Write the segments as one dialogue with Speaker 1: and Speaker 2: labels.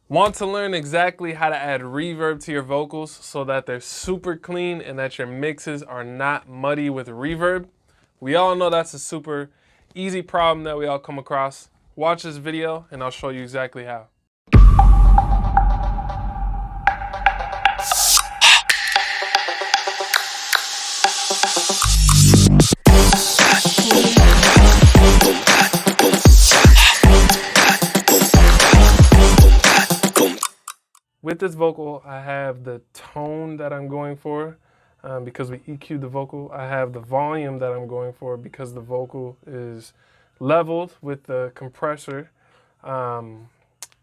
Speaker 1: Want to learn exactly how to add reverb to your vocals so that they're super clean and that your mixes are not muddy with reverb? We all know that's a super easy problem that we all come across. Watch this video and I'll show you exactly how. With this vocal, I have the tone that I'm going for because we EQ'd the vocal. I have the volume that I'm going for because the vocal is leveled with the compressor. And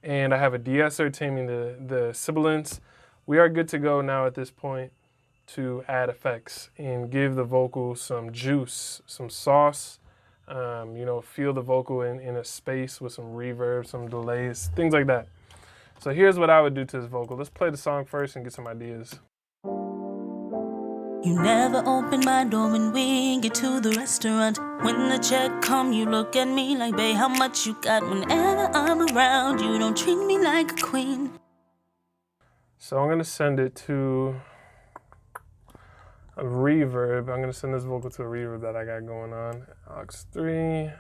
Speaker 1: I have a de-esser taming the sibilance. We are good to go now at this point to add effects and give the vocal some juice, some sauce. Feel the vocal in a space with some reverb, some delays, things like that. So here's what I would do to this vocal. Let's play the song first and get some ideas.
Speaker 2: You never open my door when we get to the restaurant. When the check come, you look at me like, babe, how much you got? Whenever I'm around, you don't treat me like a queen.
Speaker 1: So I'm gonna send it to a reverb. I'm gonna send this vocal to a reverb that I got going on. Aux 3.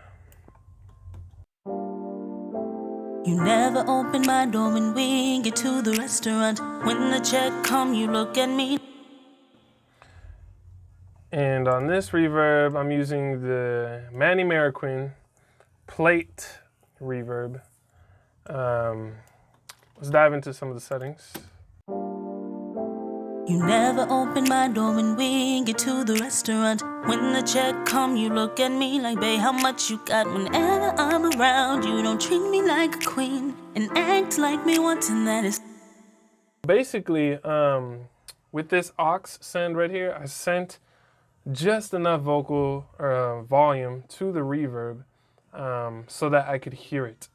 Speaker 2: You never open my door when we get to the restaurant. When the check come, you look at me.
Speaker 1: And on this reverb, I'm using the Manny Marroquin plate reverb. Let's dive into some of the settings.
Speaker 2: You never open my door when we get to the restaurant. When the check come, you look at me like, babe, how much you got? Whenever I'm around, you don't treat me like a queen and act like me wanting that is.
Speaker 1: Basically, with this aux send right here, I sent just enough vocal volume to the reverb so that I could hear it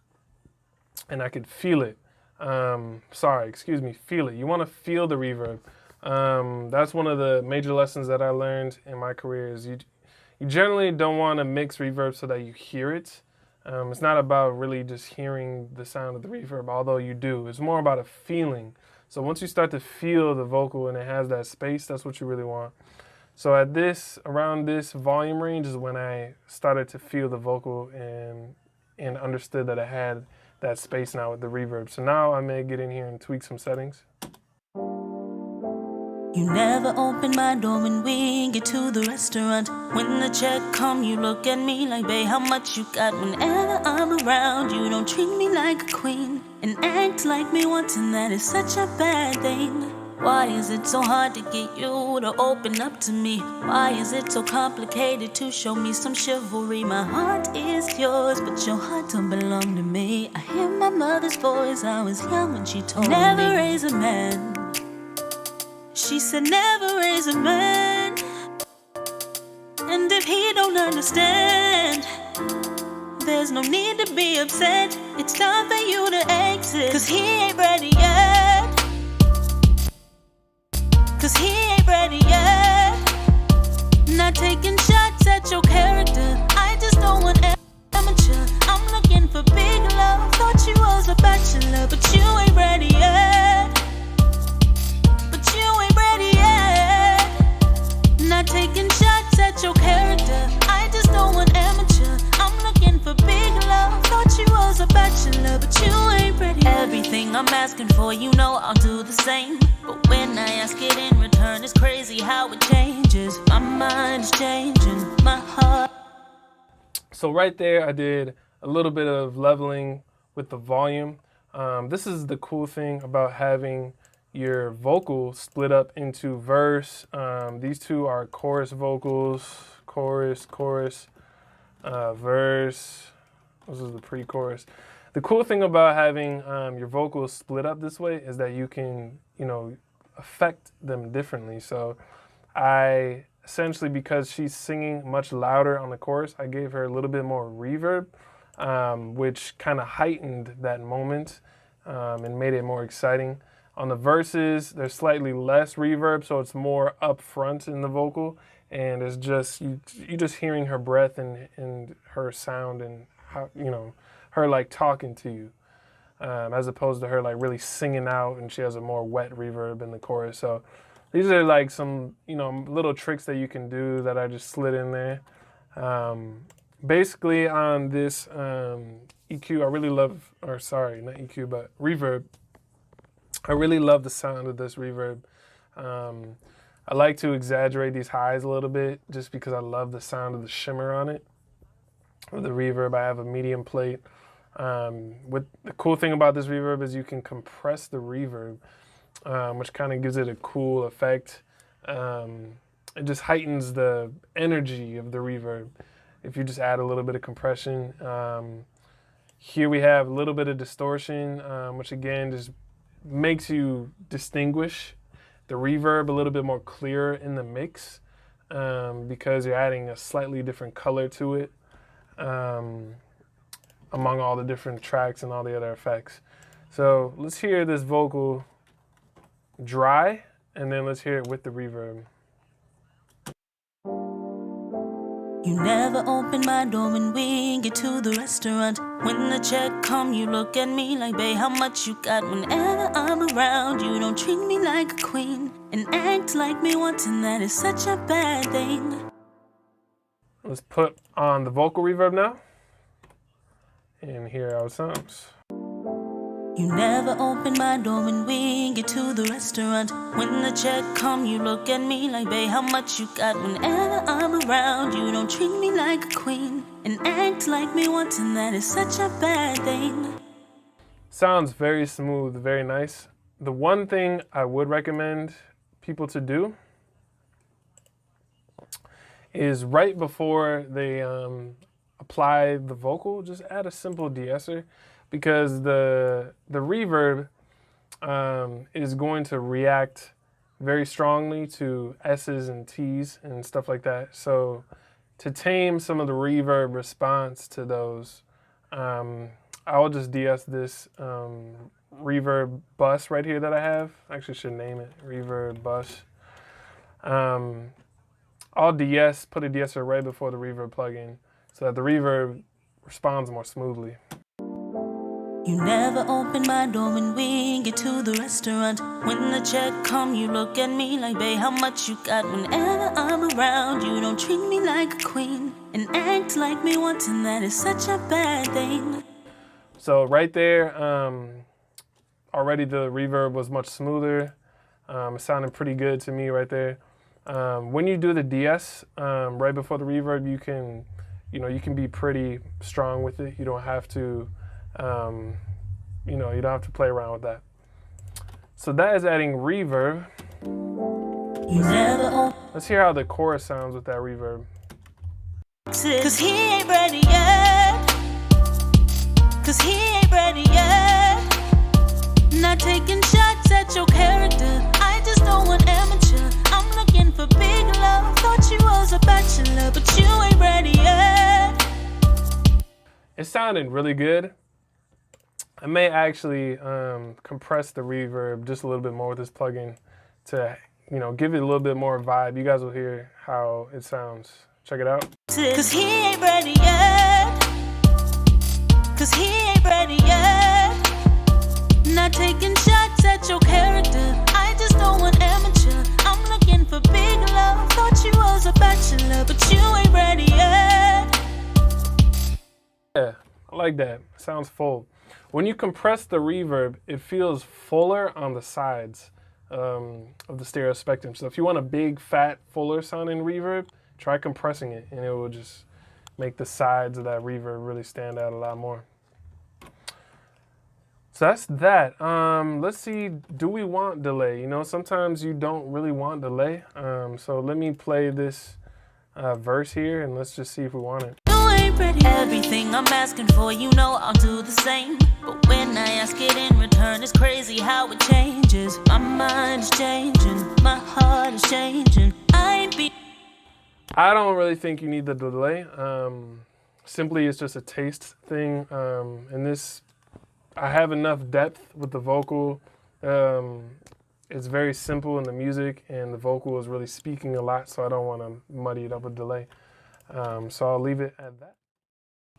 Speaker 1: and I could feel it. Feel it. You want to feel the reverb. That's one of the major lessons that I learned in my career is you generally don't want to mix reverb so that you hear it. It's not about really just hearing the sound of the reverb, although you do. It's more about a feeling. So once you start to feel the vocal and it has that space, that's what you really want. So around this volume range is when I started to feel the vocal and understood that I had that space now with the reverb. So now I may get in here and tweak some settings.
Speaker 2: You never open my door when we get to the restaurant. When the check come, you look at me like, babe, how much you got? Whenever I'm around, you don't treat me like a queen and act like me wanting that is such a bad thing. Why is it so hard to get you to open up to me? Why is it so complicated to show me some chivalry? My heart is yours, but your heart don't belong to me. I hear my mother's voice, I was young when she told me never raise a man. She said never raise a man. And if he don't understand, there's no need to be upset. It's time for you to exit, cause he ain't ready yet. Cause he ain't ready yet. Not taking shots at your character, I just don't want amateur. I'm looking for big love. Thought you was a bachelor, but you ain't ready yet. But you ain't ready yet. Not taking shots at your character, I just don't want amateur. I'm looking for big love. Thought you was a bachelor, but you ain't ready. Everything I'm asking for, you know I'll do the same. But when I ask it in return, it's crazy how it changes. My mind is changing, my heart.
Speaker 1: So right there, I did a little bit of leveling with the volume. This is the cool thing about having your vocal split up into verse. These two are chorus vocals, chorus, verse. This is the pre-chorus. The cool thing about having your vocals split up this way is that you can, affect them differently. So I essentially, because she's singing much louder on the chorus, I gave her a little bit more reverb, which kind of heightened that moment and made it more exciting. On the verses, there's slightly less reverb, so it's more up front in the vocal, and it's just you just hearing her breath and her sound and how her like talking to you. as opposed to her like really singing out, and she has a more wet reverb in the chorus. So these are like some, little tricks that you can do that I just slid in there. Basically on this EQ, I really love, or sorry, not EQ, but reverb. I really love the sound of this reverb. I like to exaggerate these highs a little bit just because I love the sound of the shimmer on it. With the reverb, I have a medium plate. The cool thing about this reverb is you can compress the reverb, which kind of gives it a cool effect. It just heightens the energy of the reverb if you just add a little bit of compression. Here we have a little bit of distortion, which again just makes you distinguish the reverb a little bit more clear in the mix, because you're adding a slightly different color to it among all the different tracks and all the other effects. So let's hear this vocal dry, and then let's hear it with the reverb.
Speaker 2: You never open my door when we get to the restaurant. When the check come, you look at me like, babe, how much you got? Whenever I'm around, you don't treat me like a queen and act like me wanting that is such a bad thing.
Speaker 1: Let's put on the vocal reverb now and hear how it sounds.
Speaker 2: You never open my door when we get to the restaurant. When the check come, you look at me like, babe, how much you got? Whenever I'm around, you don't treat me like a queen and act like me wanting that is such a bad thing.
Speaker 1: Sounds very smooth, very nice. The one thing I would recommend people to do is right before they apply the vocal, just add a simple de-esser, because the reverb is going to react very strongly to S's and T's and stuff like that. So to tame some of the reverb response to those, I'll just de-ess this reverb bus right here that I have. I actually should name it reverb bus. I'll de-ess, put a de-esser right before the reverb plugin so that the reverb responds more smoothly.
Speaker 2: You never open my door when we get to the restaurant. When the check come, you look at me like, babe, how much you got? Whenever I'm around, you don't treat me like a queen and act like me wanting that is such a bad thing.
Speaker 1: So right there, already the reverb was much smoother. It sounded pretty good to me right there. When you do the de-ess right before the reverb, you can be pretty strong with it. You don't have to, you don't have to play around with that. So that is adding reverb. Let's hear how the chorus sounds with that reverb.
Speaker 2: Cause he ain't ready yet. Cause he ain't ready yet. Not taking shots at your character. I just don't want amateur. I'm looking for big love. Thought you was a bachelor, but you ain't ready yet.
Speaker 1: It sounded really good. I may actually compress the reverb just a little bit more with this plugin to, give it a little bit more vibe. You guys will hear how it sounds. Check it out.
Speaker 2: Cause he ain't ready yet. Cause he ain't ready yet. Not taking shots at your character. I just don't want amateur. I'm looking for big love. Thought you was a bachelor, but you ain't ready yet.
Speaker 1: Yeah, I like that. It sounds full. When you compress the reverb, it feels fuller on the sides of the stereo spectrum. So if you want a big, fat, fuller sounding reverb, try compressing it, and it will just make the sides of that reverb really stand out a lot more. So that's that. Let's see, do we want delay? Sometimes you don't really want delay. So let me play this verse here, and let's just see if we want it.
Speaker 2: Everything I'm asking for, I'll do the same. But when I ask it in return, it's crazy how it changes. My mind is changing, my heart is changing.
Speaker 1: I don't really think you need the delay. Simply, it's just a taste thing. And this, I have enough depth with the vocal. It's very simple in the music, and the vocal is really speaking a lot, so I don't want to muddy it up with delay. So I'll leave it at that.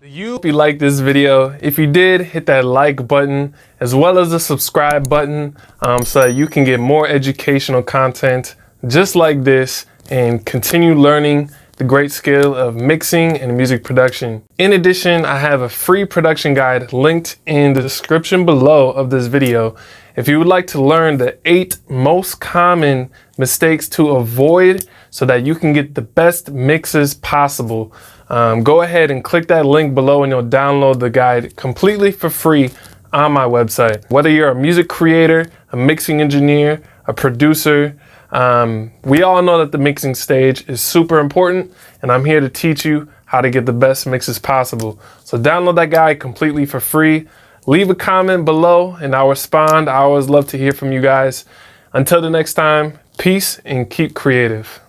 Speaker 1: Hope you liked this video. If you did, hit that like button as well as the subscribe button so that you can get more educational content just like this and continue learning the great skill of mixing and music production. In addition, I have a free production guide linked in the description below of this video. If you would like to learn the 8 most common mistakes to avoid so that you can get the best mixes possible, go ahead and click that link below and you'll download the guide completely for free on my website. Whether you're a music creator, a mixing engineer, a producer, we all know that the mixing stage is super important, and I'm here to teach you how to get the best mixes possible. So download that guide completely for free. Leave a comment below and I'll respond. I always love to hear from you guys. Until the next time, peace and keep creative.